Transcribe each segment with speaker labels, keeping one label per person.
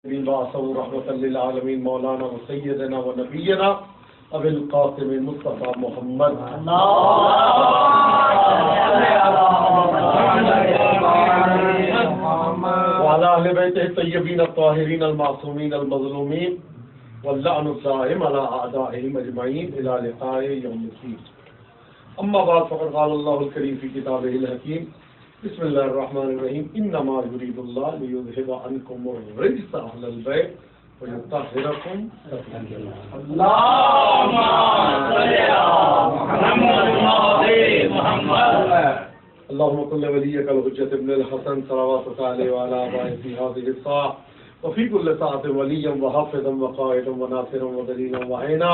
Speaker 1: رحمة للعالمين مولانا وسيدنا ونبينا أبي القاسم المصطفى محمد وعلى أهل بيته الطيبين الطاهرين المعصومين المظلومين واللعن الدائم على أعدائهم أجمعين إلى لقاء يوم الدين. أما بعد فقد قال الله الكريم في كتابه الحكيم بسم الله الرحمن الرحيم إنما يريد الله ليذهب عنكم الرجس أهل البيت ويطهركم تطهيرا. اللهم صل على محمد. اللهم كن وليك الحجة ابن الحسن صلواتك عليه وعلى آبائه في هذه الساعة وفي كل ساعة وليا وحافظا وقائدا وناصرا ودليلا وعينا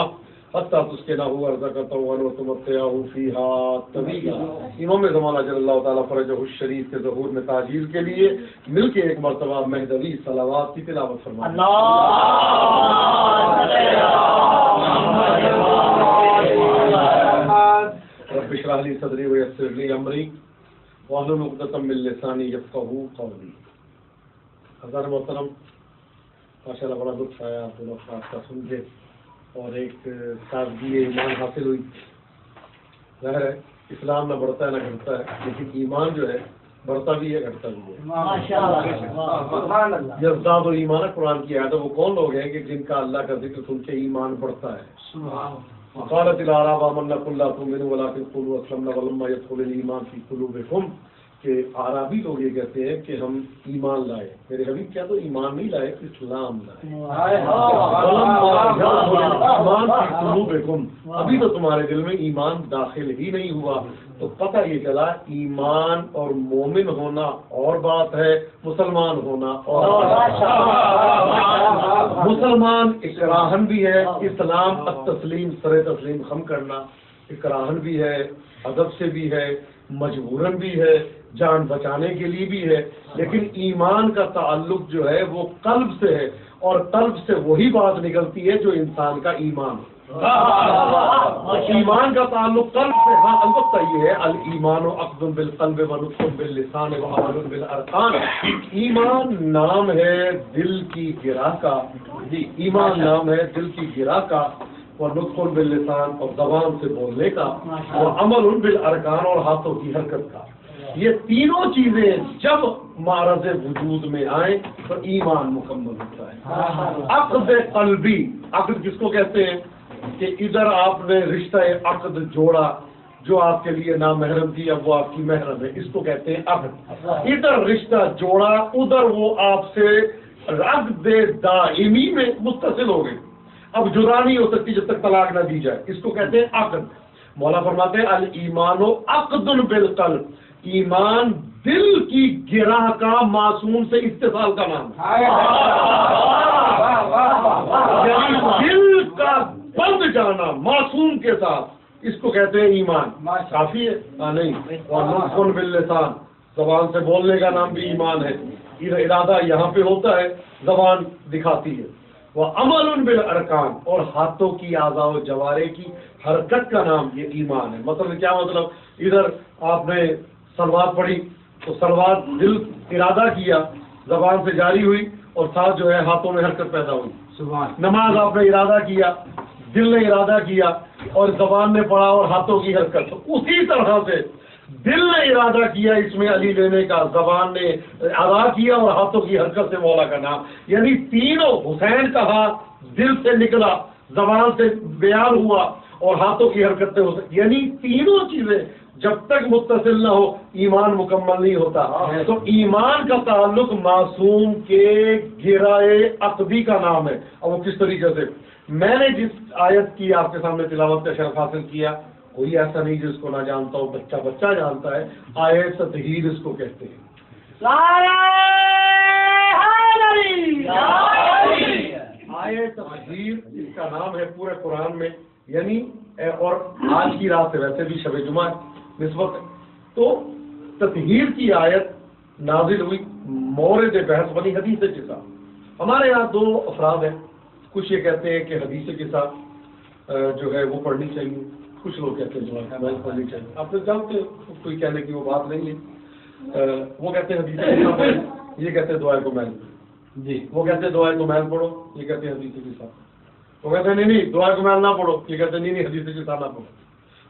Speaker 1: حتى تسكنه أرضك طوعا وتمتعه فيها طويلا. امام زمانہ جل اللہ تعالیٰ فرجہ الشریف کے ظہور میں تاجیل کے لیے مل کے ایک مرتبہ مہدوی صلوات کی تلاوت فرمائیں. رب اشرح لي صدري ويسر لي امری واحلل عقدۃ من لسانی یفقهوا قولی. حضرت محترم، ماشاءاللہ بڑا لطف آیا آپ دونوں افراد کا سن کے اور ایک سادگی ایمان حاصل ہوئی. ظاہر ہے اسلام نہ بڑھتا ہے نہ گھٹتا ہے، لیکن ایمان جو ہے بڑھتا بھی ہے گھٹتا بھی ہے. یزداد ایمان قرآن کی آیت ہے. وہ کون لوگ ہیں کہ جن کا اللہ کا ذکر سن کے ایمان بڑھتا ہے. قالت الاعراب آمنا قل لا تؤمنوا ولكن قولوا اسلمنا ولما يدخل الايمان في قلوبكم کہ اعرابی لوگ یہ کہتے ہیں کہ ہم ایمان لائے. میرے حبیب کیا تو ایمان نہیں لائے، اسلام لائے. ابھی تو تمہارے دل میں ایمان داخل ہی نہیں ہوا. تو پتہ یہ چلا ایمان اور مومن ہونا اور بات ہے، مسلمان ہونا اور مسلمان اکراہن بھی ہے. اسلام التسلیم سر تسلیم خم کرنا اکراہن بھی ہے، ادب سے بھی ہے، مجبوراً بھی ہے، جان بچانے کے لیے بھی ہے. لیکن ایمان کا تعلق جو ہے وہ قلب سے ہے، اور قلب سے وہی بات نکلتی ہے جو انسان کا ایمان ہے. ایمان کا تعلق قلب سے. ہاں البتہ یہ ہے الایمان عقد بالقلب ونطق باللسان وعمل بالارکان. ایمان نام ہے دل کی گرہ کا. جی ایمان نام ہے دل کی گرہ کا، ونطق باللسان اور زبان سے بولنے کا، وعمل بالارکان اور ہاتھوں کی حرکت کا. یہ تینوں چیزیں جب معرض وجود میں آئیں تو ایمان مکمل ہوتا ہے. عقد قلبی، عقد کس کو کہتے ہیں کہ ادھر آپ نے رشتہ عقد جوڑا، جو آپ کے لیے نامحرم تھی اب وہ آپ کی محرم ہے، اس کو کہتے ہیں عقد. ادھر رشتہ جوڑا، ادھر وہ آپ سے عقد دائمی میں متصل ہو گئے، اب جدا نہیں ہو سکتی جب تک طلاق نہ دی جائے. اس کو کہتے ہیں عقد. مولا فرماتے ہیں الایمان عقد بالقلب. ایمان دل کی گرہ کا معصوم سے اتصال کا نام ہے. یعنی دل کا بند جانا معصوم کے ساتھ، اس کو کہتے ہیں ایمان. کافی ہے؟ نہیں. اور باللسان، زبان سے بولنے کا نام بھی ایمان ہے. ارادہ یہاں پہ ہوتا ہے، زبان دکھاتی ہے. وہ عمل بالارکان، اور ہاتھوں کی اعضاء و جوارح کی حرکت کا نام یہ ایمان ہے. مطلب کیا مطلب؟ ادھر آپ نے صلوات پڑھی تو صلوات دل ارادہ کیا، زبان سے جاری ہوئی، اور ساتھ جو ہے ہاتھوں میں حرکت پیدا ہوئی. نماز آپ نے ارادہ کیا، دل نے ارادہ کیا اور زبان نے پڑھا اور ہاتھوں کی حرکت. اسی طرح سے دل نے ارادہ کیا اس میں علی لینے کا، زبان نے ادا کیا اور ہاتھوں کی حرکت سے مولا کا نام. یعنی تینوں، حسین کہا دل سے نکلا، زبان سے بیان ہوا اور ہاتھوں کی حرکت سے ہو سکتی. یعنی تینوں چیزیں جب تک متصل نہ ہو ایمان مکمل نہیں ہوتا. تو ایمان کا تعلق معصوم کے گرہ عقدی کا نام ہے. اور وہ کس طریقے سے؟ میں نے جس آیت کی آپ کے سامنے تلاوت کا شرف حاصل کیا، کوئی ایسا نہیں جس کو نہ جانتا ہو، بچہ بچہ جانتا ہے. آیت تطہیر اس کو کہتے ہیں. آیت تطہیر اس کا نام ہے پورے قرآن میں. یعنی اور آج کی رات سے ویسے بھی شب جمعہ نسبت ہے. تو تطہیر کی آیت نازل ہوئی، مورد بحث بنی حدیث کے ساتھ. ہمارے یہاں دو افراد ہیں، کچھ یہ کہتے ہیں کہ حدیث کے ساتھ جو ہے وہ پڑھنی چاہیے، کچھ لوگ کہتے ہیں جو پڑھنی چاہیے. آپ نے جانتے کوئی کہنے کی وہ بات نہیں ہے. وہ کہتے ہیں حدیث کے ساتھ، یہ کہتے ہیں دعائے کو میں. جی وہ کہتے ہیں دعائے کمیل پڑھو، یہ کہتے ہیں حدیث کے ساتھ. وہ کہتے ہیں نہیں دعائے کمیل نہ پڑھو، یہ کہتے ہیں نہیں حدیث کے ساتھ نہ پڑھو.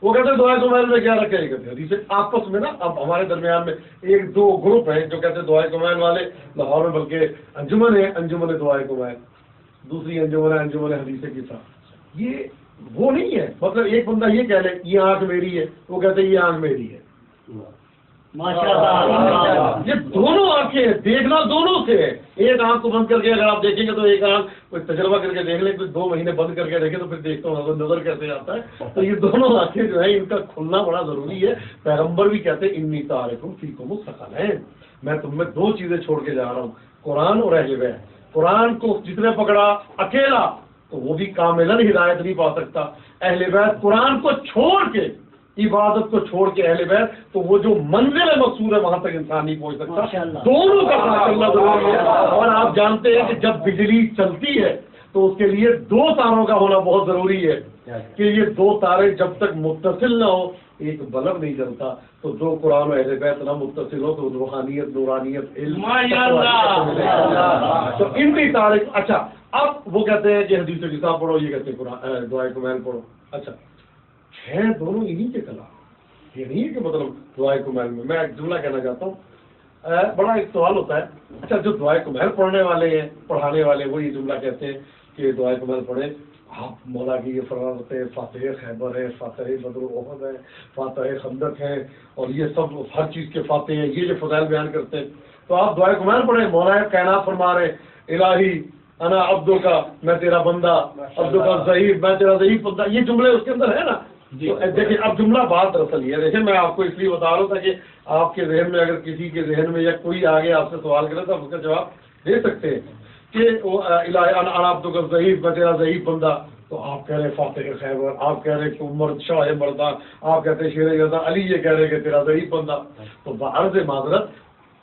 Speaker 1: وہ کہتے ہیں دعائے کمیل میں کیا رکھے، یہ کہتے ہیں حدیث. آپس میں نا اب ہمارے درمیان میں ایک دو گروپ ہیں جو کہتے ہیں دعائے کمیل والے لاہور میں، بلکہ انجمن ہے انجمن دعائے کمیل، دوسری انجمن ہے انجمن حدیث کے ساتھ. یہ وہ نہیں ہے. مطلب ایک بندہ یہ کہہ لے یہ آنکھ میری ہے، وہ کہتے ہیں یہ آنکھ میری ہے. یہ دونوں آنکھیں دیکھنا دونوں سے ہے. ایک آنکھ کو بند کر کے اگر آپ دیکھیں گے تو ایک آنکھ کوئی تجربہ کر کے دیکھ لیں، کوئی 2 مہینے بند کر کے دیکھیں تو پھر دیکھتا ہوں نظر کیسے آتا ہے. تو یہ دونوں آنکھیں جو ہے ان کا کھلنا بڑا ضروری ہے. پیغمبر بھی کہتے ہیں انی تارکم فیکم الثقلین، میں تم میں 2 چیزیں چھوڑ کے جا رہا ہوں، قرآن اور اہل بیت. قرآن کو جس نے پکڑا اکیلا تو وہ بھی کاملاً ہدایت نہیں پا سکتا. اہل بیت قرآن کو چھوڑ کے، عبادت کو چھوڑ کے اہل بیت، تو وہ جو منزل مقصود ہے وہاں تک انسان نہیں پہنچ سکتا. دونوں کا ساتھ چلنا ضروری ہے. اور آپ جانتے ہیں کہ جب بجلی چلتی ہے تو اس کے لیے 2 تاروں کا ہونا بہت ضروری ہے کہ یہ 2 تارے جب تک متصل نہ ہو ایک بلب نہیں جلتا. تو جو قرآن و اہل بیت نہ متصل ہو تو روحانیت نورانیت علم تو ان کی تارے. اچھا اب وہ کہتے ہیں کہ حدیث کے کتاب پڑھو، یہ کہتے ہیں قرآن دعائے کمیل پڑھو. اچھا ہے دونوں انہی کے کلام، یہ نہیں ہے کہ مطلب دعائے کمیل میں ایک جملہ کہنا چاہتا ہوں. بڑا ایک سوال ہوتا ہے، اچھا جو دعائے کمیل پڑھنے والے ہیں پڑھانے والے وہ یہ جملہ کہتے ہیں کہ دعائے کمیل پڑھیں. آپ مولا کی یہ فرمان ہوتے ہیں فاتح خیبر ہے، فاتح بدر احد ہے، فاتح خندق ہے، اور یہ سب ہر چیز کے فاتح ہیں، یہ جو فضائل بیان کرتے ہیں. تو آپ دعائے کمیل پڑھیں. مولا کائنات فرما رہے الہی انا عبدو کا، میں تیرا بندہ، عبدو کا ضعیف، میں تیرا ضعیف بندہ. یہ جملے اس کے اندر ہے نا. دیکھیں اب جملہ بات دراصل یہ ہے، دیکھیں میں آپ کو اس لیے بتا رہا ہوں تاکہ آپ کے ذہن میں اگر کسی کے ذہن میں یا کوئی آگے آپ سے سوال کرے تو آپ اس کا جواب دے سکتے ہیں کہ انا عبدو کا ضعیف، میں تیرا ضعیف بندہ. تو آپ کہہ رہے فاتح خیبر، آپ کہہ رہے کہ عمر شاہ مردان، آپ کہتے ہیں شیر یزدان، علی یہ کہہ رہے کہ تیرا ضعیف بندہ. تو بعرض معذرت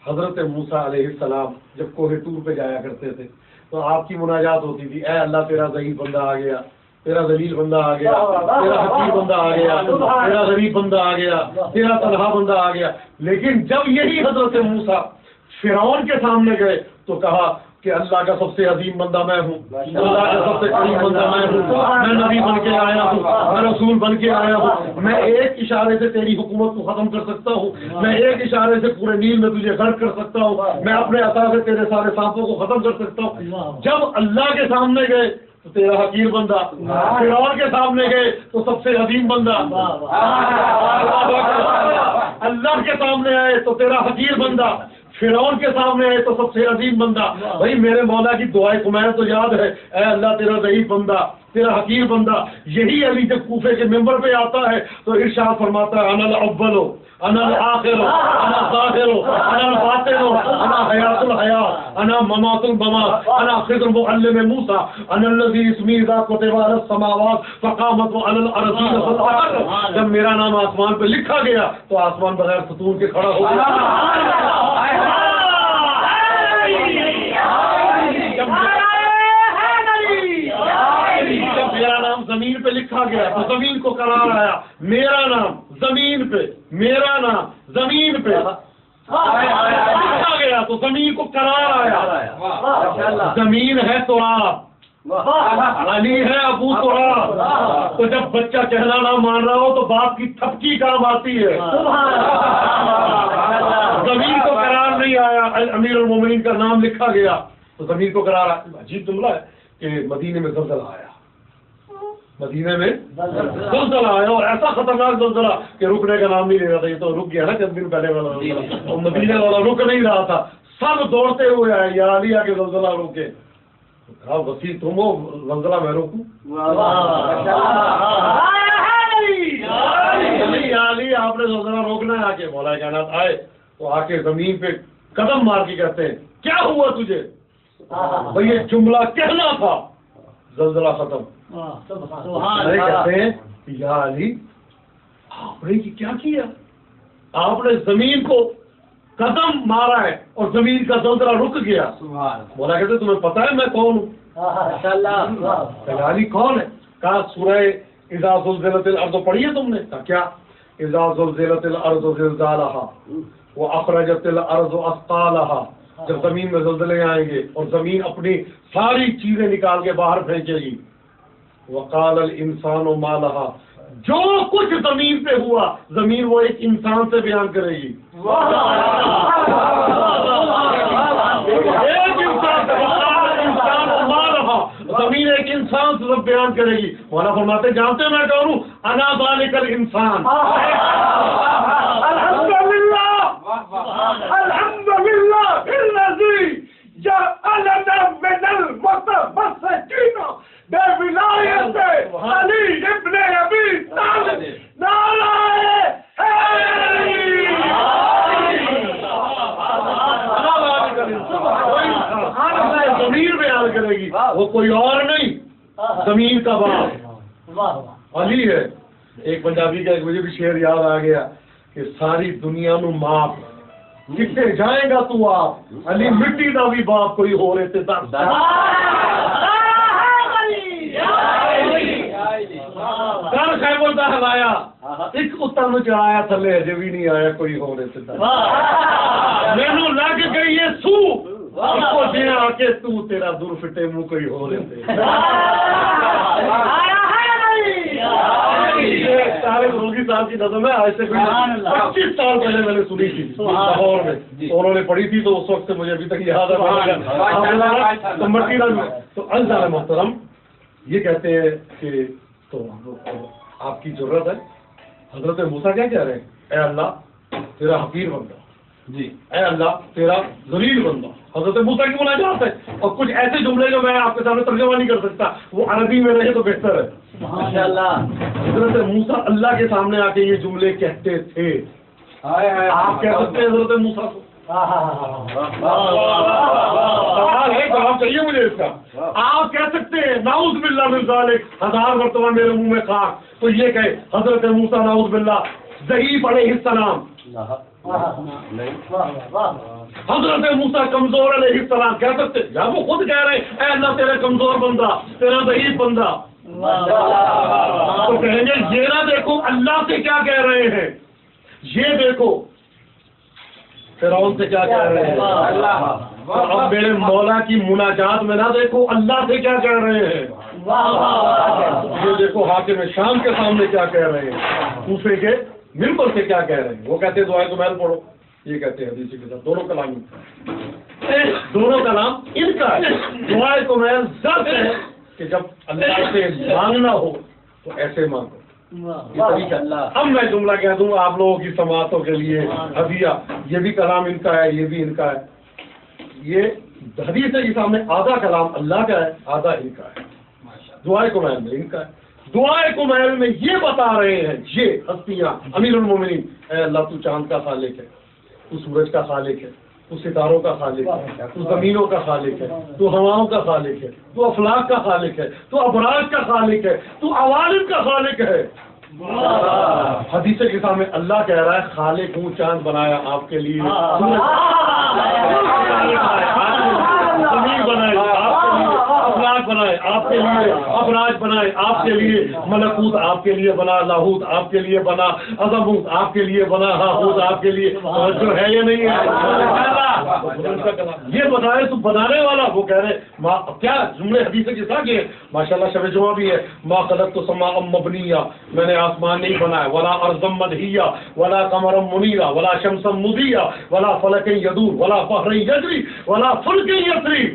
Speaker 1: حضرت موسیٰ علیہ السلام جب کوہ طور پہ جایا کرتے تھے تو آپ کی مناجات ہوتی تھی اے اللہ تیرا ضعیف بندہ آ گیا، تیرا ذلیل بندہ آ گیا، تیرا حقیر بندہ آ گیا، تیرا غریب بندہ آ گیا، تیرا تنہا بندہ آ گیا. لیکن جب یہی حضرت موسیٰ فرعون کے سامنے گئے تو کہا کہ اللہ کا سب سے عظیم بندہ میں ہوں، اللہ کا سب سے قریب بندہ میں ہوں، میں نبی بن کے آیا ہوں، میں رسول بن کے آیا ہوں، میں ایک اشارے سے تیری حکومت کو ختم کر سکتا ہوں، میں ایک اشارے سے پورے نیل میں تجھے غرق کر سکتا ہوں، میں اپنے عطا سے تیرے سارے سانپوں کو ختم کر سکتا ہوں. جب اللہ کے سامنے گئے تو تیرا حقیر بندہ، فرعون کے سامنے گئے تو سب سے عظیم بندہ، اللہ کے سامنے آئے تو تیرا حقیر بندہ، فرعون کے سامنے آئے تو سب سے عظیم بندہ. بھائی میرے مولا کی دعائے کمیل تو یاد ہے، اے اللہ تیرا ضعیف بندہ، تیرا حقیر بندہ. یہی علی جب کوفے کے ممبر پہ آتا ہے تو ارشاد فرماتا ہے انا الاول انا الآخر انا الظاہر انا الباطن انا حیات الحیات انا ممات الممات انا خضر معلم موسیٰ انا الذی اسمی اذا کتب علی السماوات فقامت علی الارضین فالارض. جب میرا نام آسمان پہ لکھا گیا تو آسمان بغیر ستون کے کھڑا ہو گیا. جب میرا نام زمین پہ لکھا گیا تو زمین کو قرار آیا. میرا نام زمین پہ، میرا نام زمین پہ لکھا گیا تو زمین کو قرار آیا. زمین ہے تراب، علی ہے ابو تراب. تو جب بچہ کہنا نہ مان رہا ہو تو باپ کی تھپکی کام آتی ہے. زمین کو قرار نہیں آیا، امیر المومنین کا نام لکھا گیا تو زمین کو قرار آیا. عجیب جملہ ہے کہ مدینے میں زلزلہ آیا، مدینے میں زلزلہ آیا اور ایسا خطرناک زلزلہ کہ رکنے کا نام نہیں لے رہا تھا. یہ تو رک گیا نا چند دن پہلے والا، اور مدینے والا رک نہیں رہا تھا. سب دوڑتے ہوئے آئے یا علی آ کے زلزلہ روکے. کہا وسیع تم ہو زلزلہ میں روکوں؟ علی آپ نے زلزلہ روکنا ہے. آ کے مولا کائنات آئے تو آ کے زمین پہ قدم مار کے کہتے ہیں کیا ہوا تجھے؟ بھئی یہ جملہ کہنا تھا، زلزلہ ختم. کہتے ہیں یا علی آپ نے کیا کیا؟ آپ نے زمین کو قدم مارا ہے اور زمین کا زلزلہ رک گیا. مولا کہتے تمہیں پتا ہے میں کون ہوں؟ علی کون ہے؟ کہا سورہ اذا زلزلت الارض پڑھی ہے تم نے؟ کہا کیا؟ اذا زلزلت الارض زلزالها واخرجت الارض اثقالها جب زمین میں زلزلے آئیں گے اور زمین اپنی ساری چیزیں نکال کے باہر پھینکے گی. وقال الانسان ما لها, جو کچھ زمین پہ ہوا زمین وہ ایک انسان سے بیان کرے گی. ایک انسان ما لها, زمین ایک انسان سے سب بیان کرے گی. مولانا فرماتے جانتے میں کہوں انا ذالک الانسان. الحمدللہ الحمدللہ الذی جعلنا من المتمسکین بولایت علی ابن ابی طالب. نعرہ ضمیر بیان کرے گی, وہ کوئی اور نہیں, زمین کا باپ علی ہے. ایک پنجابی کا مجھے بھی شعر یاد آ گیا کہ ساری دنیا نو ماپ کتنے جائے گا تو آپ, علی مٹی دا بھی باپ کوئی ہو رہے تھے در خیبر دا ہلایا ایک اتر نو چڑھایا تھلے اجے بھی نہیں آیا کوئی ہو رہے تھے در. مینو لگ گئی ہے سو آ کے تو تیرا دور فٹے منہ کوئی ہو رہے تھے. روگی صاحب کی نظم ہے, آج سے 25 سال پہلے میں نے سنی تھی لاہور میں, انہوں نے پڑھی تھی تو اس وقت سے مجھے ابھی تک یاد ہے. تو الجال محترم یہ کہتے ہیں کہ تو آپ کی ضرورت ہے. حضرت موسیٰ کیا کہہ رہے ہیں, اے اللہ تیرا حقیر بندہ, جی اے اللہ تیرا ذلیل بندہ. حضرت موسیٰ کی مناجات ہے, اور کچھ ایسے جملے جو میں آپ کے سامنے ترجمہ نہیں کر سکتا, وہ عربی میں رہے تو بہتر ہے. ماشاءاللہ حضرت موسیٰ اللہ کے سامنے آ کے یہ جملے کہتے تھے. آپ کہہ سکتے ہیں حضرت موسیٰ کو؟ سوال ہے, جواب چاہیے مجھے اس کا. آپ کہہ سکتے ہیں نعوذ باللہ من ذالک 1000 مرتبہ میرے منہ میں خاک, تو یہ کہے حضرت موسیٰ نعوذ باللہ ضعیف علیہ السلام, حضرت موسیٰ کمزور علیہ السلام کہہ سکتے؟ یا وہ خود کہہ رہے اے اللہ تیرا کمزور بندہ, تیرا ضعیف بندہ. تو کہیں گے یہ نہ دیکھو اللہ سے کیا کہہ رہے ہیں, یہ دیکھو فرعون سے کیا کہہ رہے ہیں. اب میرے مولا کی مناجات میں نہ دیکھو اللہ سے کیا کہہ رہے ہیں, یہ دیکھو حاکم شام کے سامنے کیا کہہ رہے ہیں, کوفے کے ممبر سے کیا کہہ رہے ہیں. وہ کہتے ہیں دعائے کمیل پڑھو, یہ کہتے ہیں حدیث کے ساتھ دونوں کلام دونوں کلام ان کا ہے. دعائے کمیل ضرورت ہے کہ جب اللہ سے مانگنا ہو تو ایسے مانگو. اب میں جملہ کہہ دوں آپ لوگوں کی سماعتوں کے لیے ہدیہ, یہ بھی کلام ان کا ہے, یہ بھی ان کا ہے. یہ حدیث ہے کہ سامنے آدھا کلام اللہ کا ہے, آدھا ان کا ہے. دعائے کمیل میں ان کا ہے. دعائے کمیل میں یہ بتا رہے ہیں یہ ہستیاں امیر المومنین, اے اللہ تو چاند کا خالق ہے, تو سورج کا خالق ہے, تو ستاروں کا خالق ہے, تو زمینوں کا خالق ہے, تو ہواؤں کا خالق ہے, تو افلاک کا خالق ہے, تو ابراج کا خالق ہے, تو عوالم کا خالق ہے. حدیث کے سامنے اللہ کہہ رہا ہے خالق ہوں, چاند بنایا آپ کے لیے, زمین بنائے آپ کے لیے, افلاک بنائے آپ کے لیے, ابراج بنائے آپ کے لیے, ملکوت آپ کے لیے بنا, لاہوت آپ کے لیے بنا, عظموت آپ کے لیے بنا, ہاہوت آپ کے لیے. جو ہے یہ نہیں ہے یہ بتائے تو بنانے والا. وہ کہہ رہے کیا جملے حدیث کے ساتھ یہ ماشاءاللہ شب جمعہ بھی ہے, ما خلقت السماء مبنیہ, میں نے آسمان نہیں بنایا, ولا ارضا مدحیہ, ولا قمرا منیرا, ولا شمسا مضیہ, ولا فلک یدور, ولا بحر یجری, ولا فلک یسری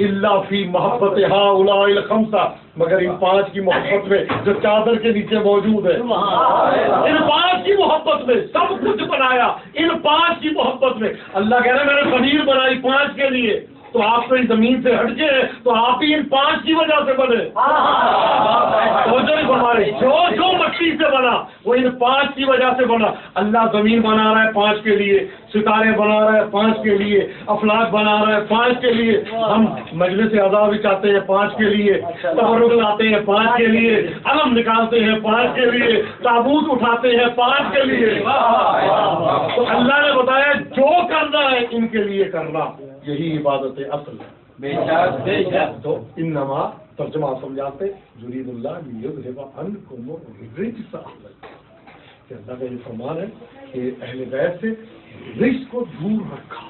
Speaker 1: الا فی محبت ہؤلاء الخمسہ, مگر ان 5 کی محبت میں جو چادر کے نیچے موجود ہے, ان 5 کی محبت میں سب کچھ بنایا. ان 5 کی محبت میں اللہ کہہ رہے ہیں میں نے پنیر بنائی 5 کے لیے, تو آپ تو زمین سے ہٹ کے ہیں, تو آپ ہی ان 5 کی وجہ سے بنے. جو مٹی سے بنا وہ ان 5 کی وجہ سے بنا. اللہ زمین بنا رہا ہے 5 کے لیے, ستارے بنا رہا ہے 5 کے لیے, افلاک بنا رہا ہے 5 کے لیے, ہم مجلس اعضاء بھی چاہتے ہیں 5 کے لیے, تبرک لاتے ہیں 5 کے لیے, علم نکالتے ہیں 5 کے لیے, تابوت اٹھاتے ہیں 5 کے لیے. تو اللہ نے بتایا جو کرنا ہے ان کے لیے کرنا, یہی عبادت اصل ہے. تو انما ترجمہ سمجھاتے یرید اللہ لیذھب عنکم الرجس اہل البیت, کہ اللہ کا یہ فرمان ہے کہ اہل بیت سے رجس کو دور رکھا.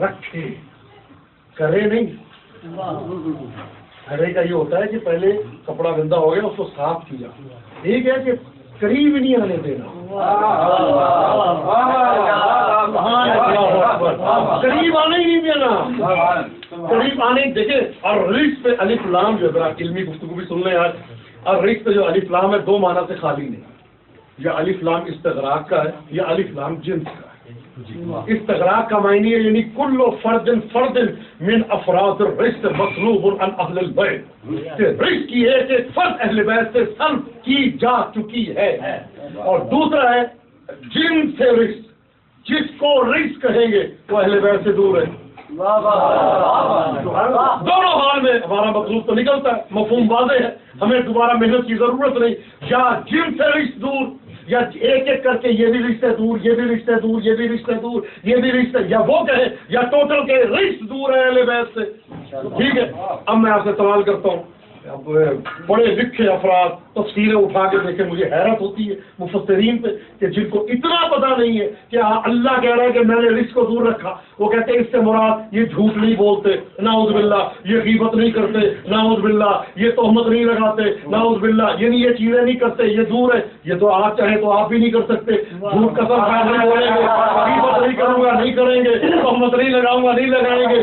Speaker 1: رکھے، کرے نہیں. کرے کا یہ ہوتا ہے کہ پہلے کپڑا گندا ہو گیا اس کو صاف کیا. ایک ہے کہ قریب ہی نہیں آنے دینا. قریب آنے ہی نہیں دینا. قریب آنے دیکھیں. اور رزق پہ الف لام جو ذرا علمی گفتگو بھی سن لیں آج. اور رزق پہ جو الف لام ہے دو معنی سے خالی نہیں. یا الف لام استغراق کا ہے یا الف لام جنس کا ہے. استغراق کا معنی ہے یعنی کل فرد من افراد الرزق مطلوب عن اہل البیت. رزق کی ایک ایک فرد اہل بیت سے صرف کی جا چکی ہے. اور دوسرا ہے جن سے رزق، جس کو رزق کہیں گے وہ اہل بیت سے دور ہے. دونوں حال میں ہمارا مطلوب تو نکلتا ہے. مفہوم واضح ہے، ہمیں دوبارہ محنت کی ضرورت نہیں. یا جن سے رزق دور، یا ایک ایک کر کے یہ بھی رشتے دور، یہ بھی رشتے دور، یہ بھی رشتے دور، یہ بھی رشتے، یا وہ کہے یا ٹوٹل کے رشتے دور ہے اہل بیت سے. ٹھیک ہے. اب میں آپ سے سوال کرتا ہوں، اب بڑے لکھے افراد تفسیریں اٹھا کے دیکھیں، مجھے حیرت ہوتی ہے مفسرین پہ کہ جن کو اتنا پتہ نہیں ہے کہ اللہ کہہ رہا ہے کہ میں نے رزق کو دور رکھا. وہ کہتے ہیں اس سے مراد یہ جھوٹ نہیں بولتے، نعوذ باللہ، یہ غیبت نہیں کرتے، نعوذ باللہ، یہ تہمت نہیں لگاتے، نعوذ باللہ، یعنی یہ چیزیں نہیں کرتے، یہ دور ہے. یہ تو آپ چاہیں تو آپ بھی نہیں کر سکتے. جھوٹ قسم کھا نہیں بولیں گے، غیبت نہیں کروں گا نہیں کریں گے، تہمت نہیں لگاؤں گا نہیں لگائیں گے.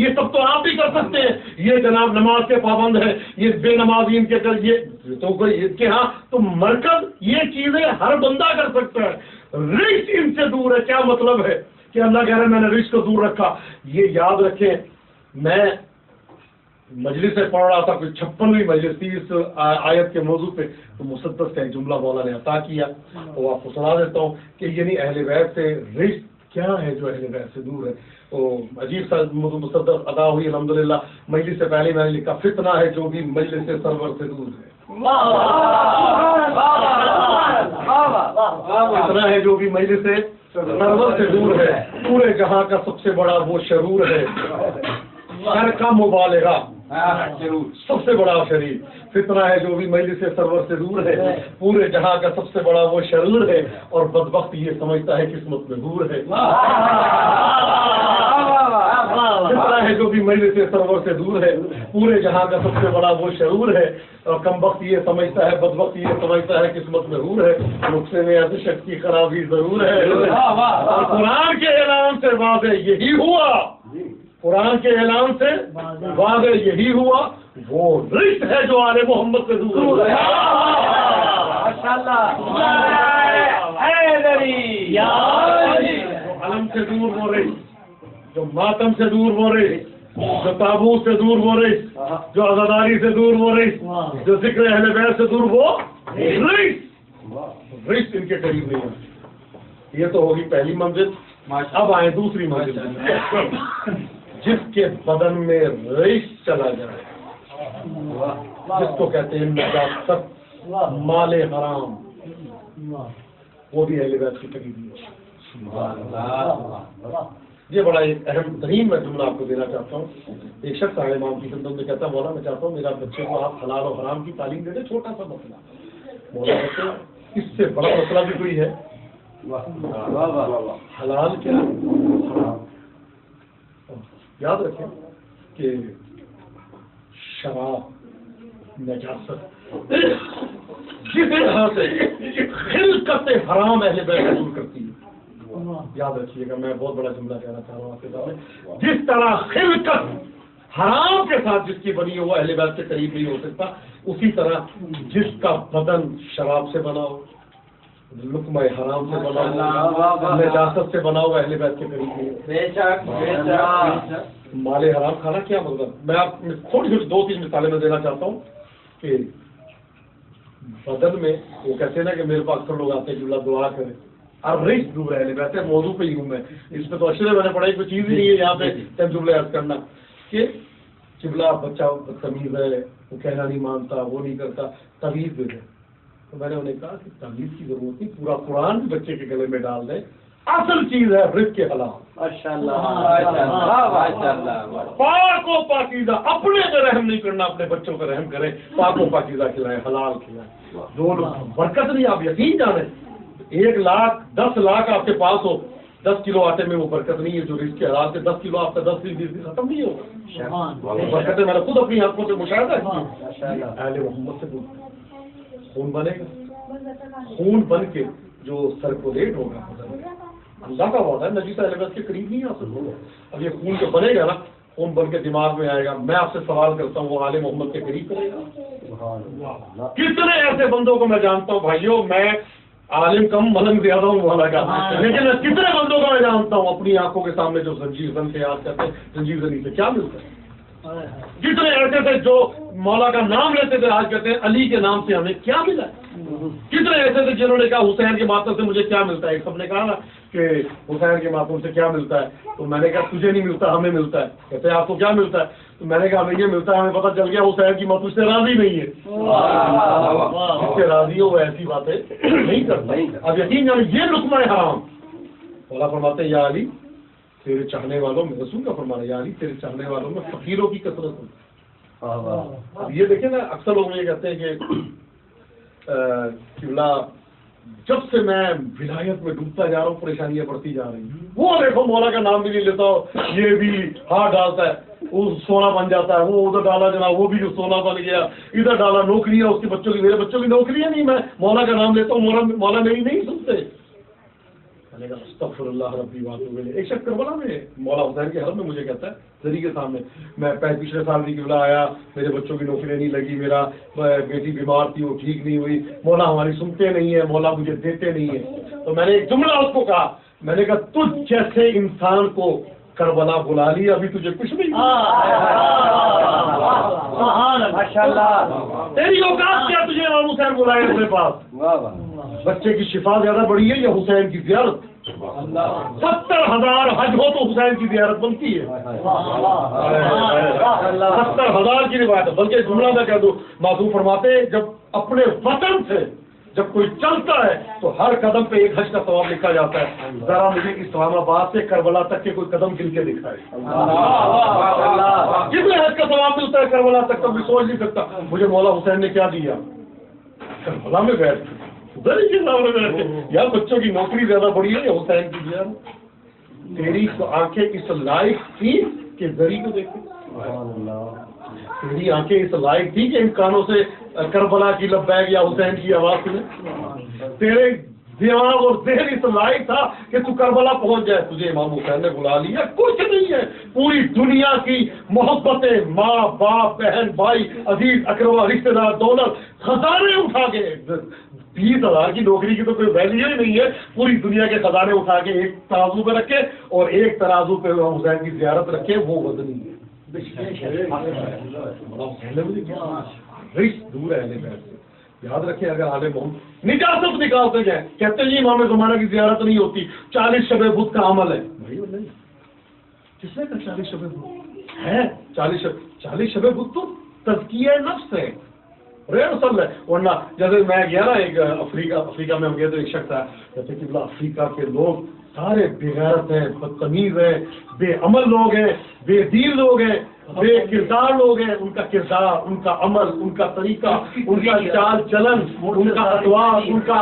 Speaker 1: یہ سب تو آپ بھی کر سکتے ہیں. یہ جناب نماز کے پابند ہے، یہ بے نمازین کے کر یہ تو کہ ہاں تو مرکز یہ چیزیں ہر بندہ کر سکتا ہے. رزق ان سے دور ہے. کیا مطلب ہے کہ اللہ کہہ رہے ہیں میں نے رزق کو دور رکھا. یہ یاد رکھیں، میں مجلس سے پڑھ رہا تھا، کوئی 56ویں مجلس تھی اس آیت کے موضوع پہ، تو مسدس کا ایک جملہ مولا نے عطا کیا، تو آپ کو سنا دیتا ہوں کہ یعنی اہل بیت سے رزق کیا ہے جو اہل بیت سے دور ہے. وہ عجیب سا مسدس ادا ہوئی الحمدللہ. مجلس سے پہلے میں نے لکھا فتنہ ہے جو بھی مجلس سے سرور سے دور ہے. فتنہ ہے جو بھی مجلس سے سرور سے دور ہے. پورے جہاں کا سب سے بڑا وہ شرور ہے. شر کا مبالغہ، سب سے بڑا شریر. فتنہ ہے جو بھی مجلس سے سرور سے دور ہے. پورے جہاں کا سب سے بڑا وہ شرور ہے. اور بدبخت یہ سمجھتا ہے قسمت میں دور ہے. فتنہ ہے جو بھی مجلس سے سرور سے دور ہے. پورے جہاں کا سب سے بڑا وہ شرور ہے. اور کم وقت یہ سمجھتا ہے، بدبخت یہ سمجھتا ہے قسمت میں دور ہے. نقصے میں ایسے شخص کی خرابی ضرور ہے. اور قرآن کے اعلان سے واضح یہی ہوا، قرآن کے اعلان سے واضح یہی ہوا، وہ رزق ہے جو آل محمد سے دور ہے. جو علم سے دور وہ رزق، جو ماتم سے دور وہ رزق، جو تابوت سے دور وہ رزق، جو عزاداری سے دور وہ رزق، جو ذکر اہل بیت سے دور وہ رزق. رزق ان کے قریب نہیں ہے. یہ تو ہوگی پہلی منزل. اب آئے دوسری منزل، جس کے بدن میں رزق چلا جائے، جس کو کہتے ہیں نجاست، مال حرام، وہ بھی اہل بیت کی قریب نہیں ہے. یہ بڑا ایک اہم ترین میں جملہ آپ کو دینا چاہتا ہوں. ایک شخص آئے امام کی خدمت میں کہتا ہے مولا میں چاہتا ہوں میرا بچے کو آپ حلال و حرام کی تعلیم دے دیں. چھوٹا سا مسئلہ. مولا کہتے ہیں اس سے بڑا مسئلہ بھی کوئی ہے؟ حلال کیا حرام. یاد رکھیں کہ شراب نجاست جس طرح سے خلقت حرام اہل بیت دور کرتی ہے. یاد رکھیے گا، میں بہت بڑا جملہ کہنا چاہ رہا ہوں آپ کے سامنے. جس طرح خلقت حرام کے ساتھ جس کی بنی ہو وہ اہل بیت کے قریب نہیں ہو سکتا، اسی طرح جس کا بدن شراب سے بنا ہو، لقمہ حرام سے بنا ہو، نجاست سے بنا ہوا اہل بیت کے قریب نہیں ہو. مال حرام کھانا کیا مطلب؟ میں آپ تھوڑی تھوڑی 2-3 مثالیں میں دینا چاہتا ہوں کہ بدن میں وہ کہتے ہیں نا کہ میرے پاس اکثر لوگ آتے ہیں کہ اللہ دعا کرے. اب رزق دور ہے ویسے موضوع پہ ہی ہوں میں، اس پہ تو اشرے میں نے پڑھائی کوئی چیز ہی نہیں ہے یہاں پہ چند جملے عرض کرنا کہ چبلا بچہ بدتمیز ہے، وہ کہنا نہیں مانتا، وہ نہیں کرتا، تعویذ دے دیں. تو میں نے انہیں کہا کہ تعویذ کی ضرورت نہیں، پورا قرآن بھی بچے کے گلے میں ڈال دیں. اصل چیز ہے رزق کے حلال. پاک و پاکیزہ، اپنے پہ رحم نہیں کرنا، اپنے بچوں پہ رحم کریں، پاک و پاکیزہ کھلائیں، حلال کھلائیں. دونوں برکت نہیں. آپ یقین جانیں 1 لاکھ 10 لاکھ آپ کے پاس ہو، 10 کلو آٹے میں وہ برکت نہیں ہے جو رزق کے حلال سے 10 کلو آپ کا 10 ختم نہیں ہوگا. برکتیں میں نے خود اپنی آنکھوں سے مشاہدہ کی. اہل محمد سے خون بنے گا, خون بن کے جو سرکولیٹ ہوگا اللہ کا وعدہ ہے نجیس اہل بیت کے قریب نہیں آ سکتا. اب یہ خون جو بنے گا نا, خون بن کے دماغ میں آئے گا. میں آپ سے سوال کرتا ہوں, وہ آل محمد کے قریب کرے گا؟ کتنے ایسے بندوں کو میں جانتا ہوں بھائیوں, میں عالم کم ملنگ زیادہ ہوں مولا کا, لیکن کتنے بندوں کو میں جانتا ہوں اپنی آنکھوں کے سامنے جو زنجیر زن سے یاد کرتے ہیں, زنجیر زنی سے کیا ملتا ہے. کتنے ایسے تھے جو مولا کا نام لیتے تھے, آج کہتے ہیں علی کے نام سے ہمیں کیا ملا. کتنے ایسے تھے جنہوں نے کہا حسین کے ماتم سے مجھے کیا ملتا ہے. سب نے کہا نا کہ حسین کے ماتم سے کیا ملتا ہے, تو میں نے کہا تجھے نہیں ملتا, ہمیں ملتا ہے. کہتے ہیں آپ کو کیا ملتا ہے, تو میں نے کہا ہمیں یہ ملتا ہے, ہمیں پتہ چل گیا حسین کی موت سے راضی نہیں ہے. اس سے راضی ہو وہ ایسی باتیں نہیں کرتا. اب یقین جانے یہ لقمہ حرام, مولا فرماتے ہیں یا علی تیرے چاہنے والوں میں, رسول کا فرمانا یا علی تیرے چاہنے والوں میں فقیروں کی کثرت ہوتی. اب یہ دیکھیں نا, اکثر لوگ یہ کہتے ہیں کہ قبلہ جب سے میں ولایت میں ڈوبتا جا رہا ہوں پریشانیاں بڑھتی جا رہی ہیں. وہ دیکھو مولا کا نام بھی نہیں لیتا ہو, یہ بھی ہاتھ ڈالتا ہے وہ سونا بن جاتا ہے, وہ ادھر ڈالا جناب وہ بھی جو سونا بن گیا, ادھر ڈالا نوکریاں اس کے بچوں کی, میرے بچوں کی نوکریاں نہیں, میں مولا کا نام لیتا ہوں, مولا میری نہیں سنتے. استغفر اللہ ربی واتوب الیہ. ایک شخص کربلا میں مولا حسین کے حرم میں مجھے کہتا ہے زری کے سامنے, میں پچھلے سال بھی قبلہ آیا, میرے بچوں کی نوکری نہیں لگی, میرا بیٹی بیمار تھی وہ ٹھیک نہیں ہوئی, مولا ہماری سنتے نہیں ہے, مولا مجھے دیتے نہیں ہے. تو میں نے ایک جملہ اس کو کہا, میں نے کہا تجھ جیسے انسان کو کربلا بلا لیا, ابھی تجھے کچھ نہیں. تیری اوقات کیا تجھے امام حسین بلائے اپنے پاس. بچے کی شفا زیادہ بڑی ہے یا حسین کی زیارت؟ 70,000 حج ہو تو حسین کی زیارت بنتی ہے. 70,000 کی روایت ہے. بلکہ جملہ میں کہہ دوں, معصوم فرماتے جب اپنے وطن سے جب کوئی چلتا ہے تو ہر قدم پہ ایک حج کا ثواب لکھا جاتا ہے. ذرا مجھے اسلام آباد سے کربلا تک کے کوئی قدم گن کے دکھائے. کتنے حج کا ثواب ملتا ہے کربلا تک, تو میں سوچ نہیں سکتا. مجھے مولا حسین نے کیا دیا, کربلا میں بیٹھ یار بچوں کی نوکری زیادہ بڑی ہے یا حسین کی دیا. تیری آنکھیں اس لائق تھی کہ زری کو دیکھیں, تیری آنکھیں اس لائق تھی کہ ان کانوں سے کربلا کی لبیک یا حسین کی آواز سنے. تیرے دماغ اور ذہن اس لائق تھا کہ تو کربلا پہنچ جائے. تجھے امام حسین نے بلا لیا, کچھ نہیں ہے. پوری دنیا کی محبتیں, ماں باپ بہن بھائی عزیز اقربا رشتے دار دولت خزانے اٹھا کے, 20,000 کی نوکری کی تو کوئی ویلیو ہی نہیں ہے. پوری دنیا کے خزانے اٹھا کے ایک ترازو پہ رکھے اور ایک ترازو پہ امام حسین کی زیارت رکھے, وہ وزنی ہے. دور ہے اہل بیت سے. یاد رکھیں اگر عالم محمد نجاست نکالتے جائیں, کہتے ہیں امام زمانہ کی زیارت نہیں ہوتی, 40 شب بدھ کا عمل ہے. نہیں, کس نے کہا 40 شب بدھ ہے؟ 40 شب بدھ تو تزکیہ نفس ہے, رسل ہے. ورنہ جیسے میں گیا نا ایک افریقہ میں ہم گئے تو ایک شخص ہے, کہتے کہ افریقہ کے لوگ سارے بے غیرت ہیں, بدتمیز ہیں, بے عمل لوگ ہیں, بے دین لوگ ہیں, بے کردار لوگ ہیں. ان کا کردار, ان کا عمل, ان کا طریقہ, ان کا چال چلن, ان کا ادوار, ان کا